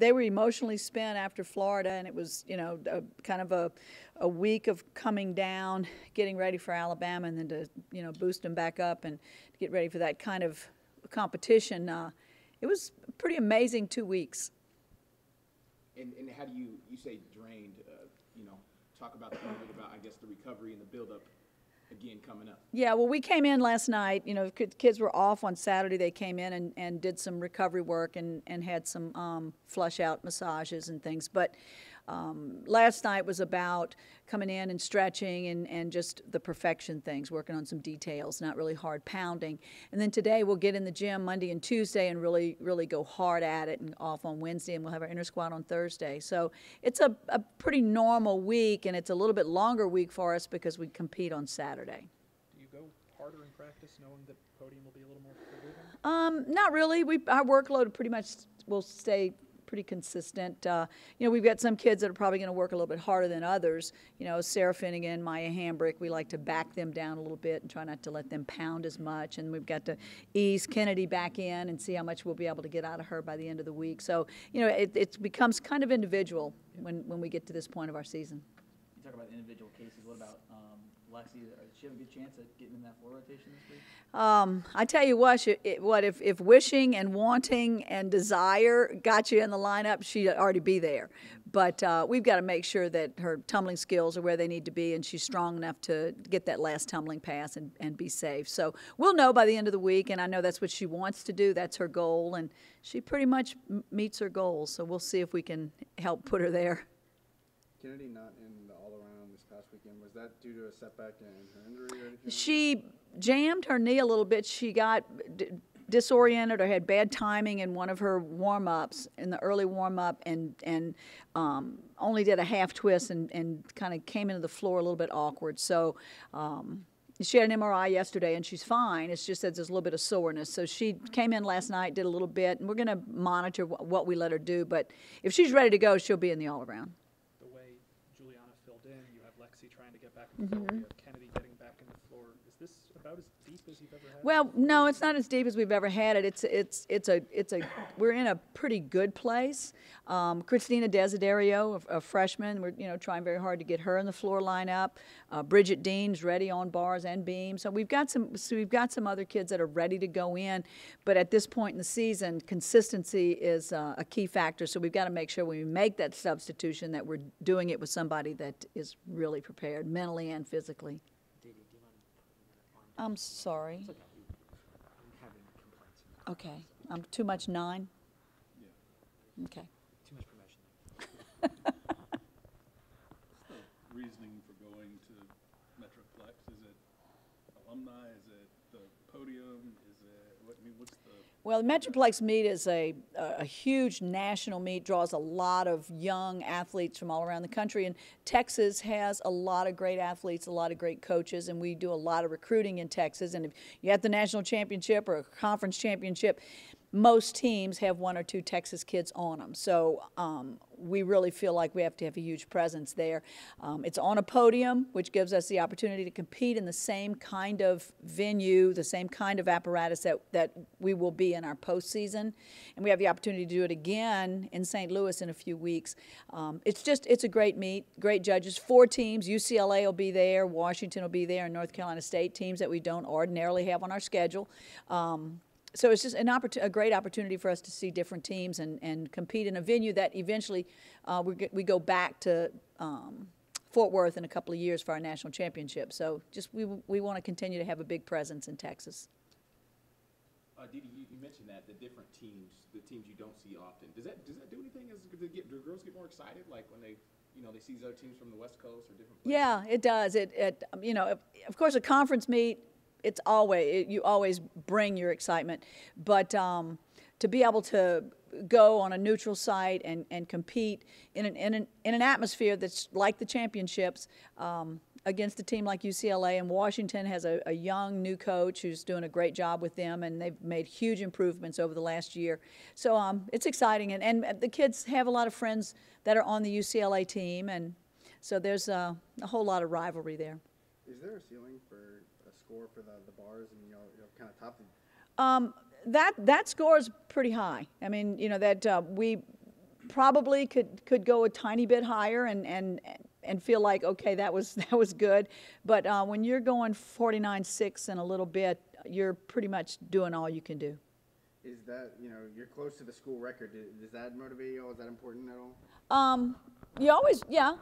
they were emotionally spent after Florida, and it was, you know, kind of a week of coming down, getting ready for Alabama, and then to, you know, boost them back up and get ready for that kind of competition. It was a pretty amazing 2 weeks. And how do you say drained, you know, talk about a little bit about, I guess, the recovery and the build-up again coming up. Yeah, well, we came in last night. You know, kids were off on Saturday. They came in and did some recovery work and had some flush-out massages and things. But last night was about coming in and stretching and just the perfection things, working on some details, not really hard pounding. And then today we'll get in the gym Monday and Tuesday and really go hard at it, and off on Wednesday, and we'll have our inner squat on Thursday. So it's a pretty normal week, and it's a little bit longer week for us because we compete on Saturday. Do you go harder in practice knowing that podium will be a little more forgiving? Not really. Our workload pretty much will stay pretty consistent. You know, we've got some kids that are probably going to work a little bit harder than others. You know, Sarah Finnegan, Maya Hambrick, we like to back them down a little bit and try not to let them pound as much. And we've got to ease Kennedy back in and see how much we'll be able to get out of her by the end of the week. So, you know, it becomes kind of individual when we get to this point of our season. You talk about individual cases. What about Lexi? Does she have a good chance at getting in that floor rotation this week? I tell you what, if wishing and wanting and desire got you in the lineup, she'd already be there. But we've got to make sure that her tumbling skills are where they need to be, and she's strong enough to get that last tumbling pass and be safe. So we'll know by the end of the week, and I know that's what she wants to do. That's her goal, and she pretty much meets her goals. So we'll see if we can help put her there. Kennedy not in the all-around this past weekend. Was that due to a setback in her injury or anything? She jammed her knee a little bit. She got disoriented or had bad timing in one of her warm-ups, in the early warm-up, and only did a half twist and kind of came into the floor a little bit awkward. So she had an MRI yesterday, and she's fine. It's just that there's a little bit of soreness. So she came in last night, did a little bit, and we're going to monitor what we let her do. But if she's ready to go, she'll be in the all-around. You have Lexi trying to get back in the floor. You have Kennedy getting back in the floor. Is this about as deep as you've ever had? Well, no, it's not as deep as we've ever had it. We're in a pretty good place. Christina Desiderio, a freshman, we're trying very hard to get her in the floor lineup. Bridget Dean's ready on bars and beams. So we've got some other kids that are ready to go in, but at this point in the season, consistency is a key factor. So we've got to make sure when we make that substitution that we're doing it with somebody that is really prepared mentally and physically. I'm sorry. Okay. I'm too much 9? Yeah. Okay. Too much promotion. What's the reasoning for going to Metroplex? Is it alumni? Is it the podium? Is it, what's the... Well, the Metroplex meet is a huge national meet, draws a lot of young athletes from all around the country, and Texas has a lot of great athletes, a lot of great coaches, and we do a lot of recruiting in Texas. And if you have the national championship or a conference championship, most teams have 1 or 2 Texas kids on them. So we really feel like we have to have a huge presence there. It's on a podium, which gives us the opportunity to compete in the same kind of venue, the same kind of apparatus that we will be in our postseason. And we have the opportunity to do it again in St. Louis in a few weeks. It's a great meet, great judges. 4 teams. UCLA will be there, Washington will be there, and North Carolina State, teams that we don't ordinarily have on our schedule. So it's just a great opportunity for us to see different teams and compete in a venue that eventually we go back to Fort Worth in a couple of years for our national championship. So just we want to continue to have a big presence in Texas. Didi, you mentioned that the different teams, the teams you don't see often. Does that do anything? Do girls get more excited, like when they see other teams from the West Coast or different places? Yeah, it does. Of course, a conference meet. You always bring your excitement, but to be able to go on a neutral site and compete in an atmosphere that's like the championships against a team like UCLA, and Washington has a young new coach who's doing a great job with them, and they've made huge improvements over the last year. So it's exciting, and the kids have a lot of friends that are on the UCLA team, and so there's a whole lot of rivalry there. Is there a ceiling for a score for the bars, and you'll kind of top the... That score is pretty high. I mean, that we probably could go a tiny bit higher and feel like, okay, that was good. But when you're going 49.6 and a little bit, you're pretty much doing all you can do. Is that, you're close to the school record. Does that motivate you all? Is that important at all? You always, yeah,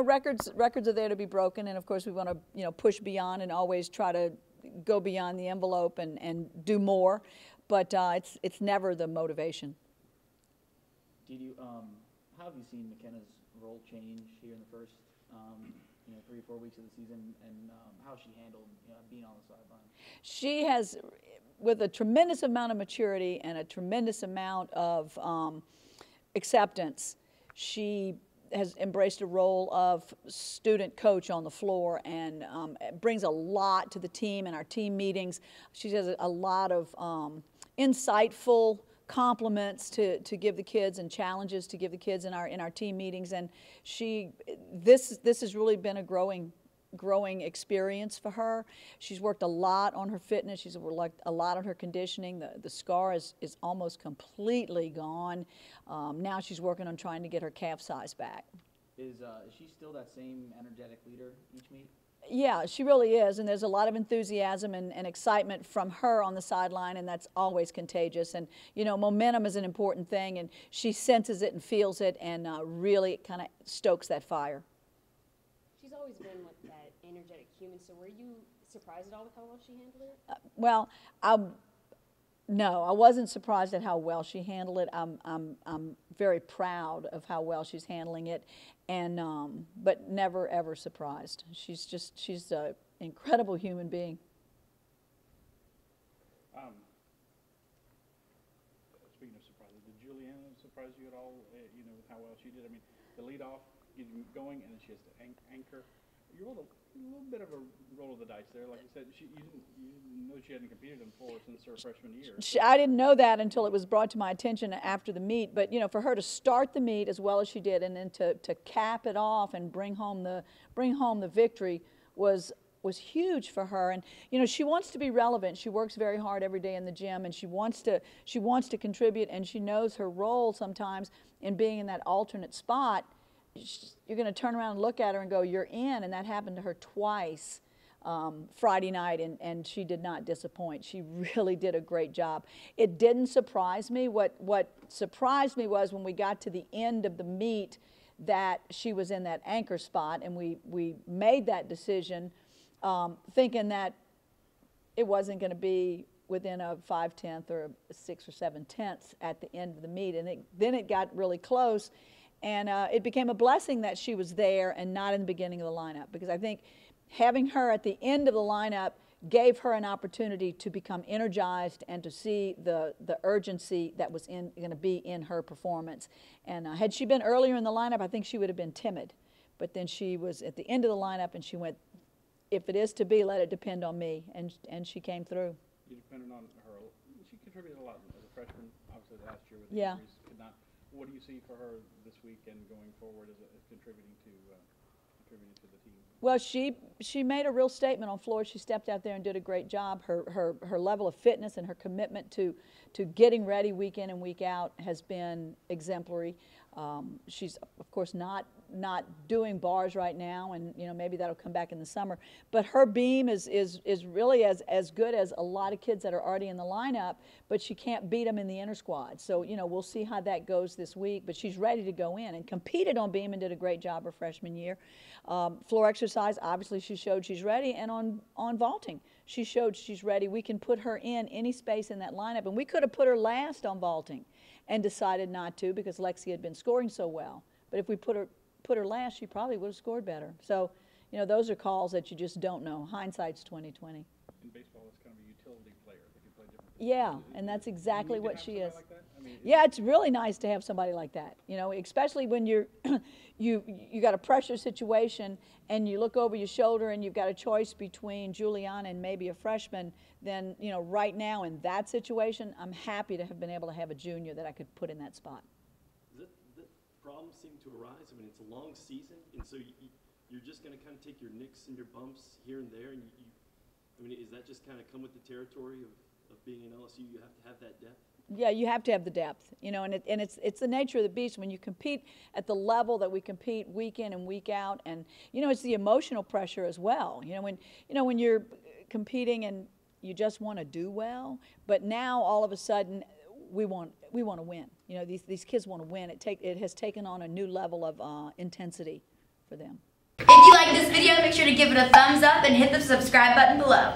records are there to be broken, and of course we want to, push beyond and always try to go beyond the envelope and do more, but it's never the motivation. Did you, how have you seen McKenna's role change here in the first, 3 or 4 weeks of the season, and how she handled, being on the sideline? She has, with a tremendous amount of maturity and a tremendous amount of acceptance, she has embraced a role of student coach on the floor and brings a lot to the team and our team meetings. She has a lot of insightful compliments to give the kids and challenges to give the kids in our team meetings, and this has really been a growing experience for her. She's worked a lot on her fitness. She's worked a lot on her conditioning. The scar is almost completely gone. Now she's working on trying to get her calf size back. Is she still that same energetic leader each meet? Yeah, she really is, and there's a lot of enthusiasm and excitement from her on the sideline, and that's always contagious. And momentum is an important thing, and she senses it and feels it, and really kind of stokes that fire. She's always been like that energetic human. So were you surprised at all with how well she handled it? Well, no, I wasn't surprised at how well she handled it. I'm very proud of how well she's handling it, and but never ever surprised. She's an incredible human being. Speaking of surprises, did Juliana surprise you at all? With how well she did. I mean, the leadoff, getting going, and then she has to anchor. You rolled a little bit of a roll of the dice there. Like you said, you didn't know she hadn't competed in floor since her freshman year. I didn't know that until it was brought to my attention after the meet. But for her to start the meet as well as she did, and then to cap it off and bring home the victory was huge for her. And she wants to be relevant. She works very hard every day in the gym, and she wants to contribute. And she knows her role sometimes in being in that alternate spot. You're going to turn around and look at her and go, "You're in," and that happened to her twice Friday night, and she did not disappoint. She really did a great job. It didn't surprise me. What surprised me was when we got to the end of the meet that she was in that anchor spot, and we made that decision thinking that it wasn't going to be within a 5/10 or a 6 or 7/10 at the end of the meet, and then it got really close. And it became a blessing that she was there and not in the beginning of the lineup, because I think having her at the end of the lineup gave her an opportunity to become energized and to see the urgency that was going to be in her performance. And had she been earlier in the lineup, I think she would have been timid. But then she was at the end of the lineup, and she went, "If it is to be, let it depend on me." And she came through. You depended on her. She contributed a lot as a freshman, obviously last year with Yeah. injuries. What do you see for her this week and going forward as contributing to the team? Well, she made a real statement on floor. She stepped out there and did a great job. Her level of fitness and her commitment to getting ready week in and week out has been exemplary. She's of course not doing bars right now, and maybe that'll come back in the summer. But her beam is really as good as a lot of kids that are already in the lineup, but she can't beat them in the inner squad. So we'll see how that goes this week. But she's ready to go in and competed on beam and did a great job her freshman year. Floor exercise, obviously she showed she's ready, and on vaulting she showed she's ready. We can put her in any space in that lineup, and we could have put her last on vaulting and decided not to because Lexi had been scoring so well. But if we put her last, she probably would have scored better. So, those are calls that you just don't know. Hindsight's 20/20. In baseball, it's kind of a utility player. They can play different. Yeah, and that's exactly what she is. Like that? I mean, Yeah, it's really nice to have somebody like that. Especially when you got a pressure situation and you look over your shoulder and you've got a choice between Juliana and maybe a freshman. Then right now in that situation, I'm happy to have been able to have a junior that I could put in that spot. The problems seem to arise. I mean, it's a long season, and so you're just going to kind of take your nicks and your bumps here and there, and I mean, is that just kind of come with the territory of being in LSU? You have to have that depth. Yeah, you have to have the depth, you know, and it's the nature of the beast when you compete at the level that we compete week in and week out, and you know, it's the emotional pressure as well. You know, when you're competing and you just want to do well, but now all of a sudden we want to win. You know, these kids want to win. It has taken on a new level of intensity for them. If you like this video, make sure to give it a thumbs up and hit the subscribe button below.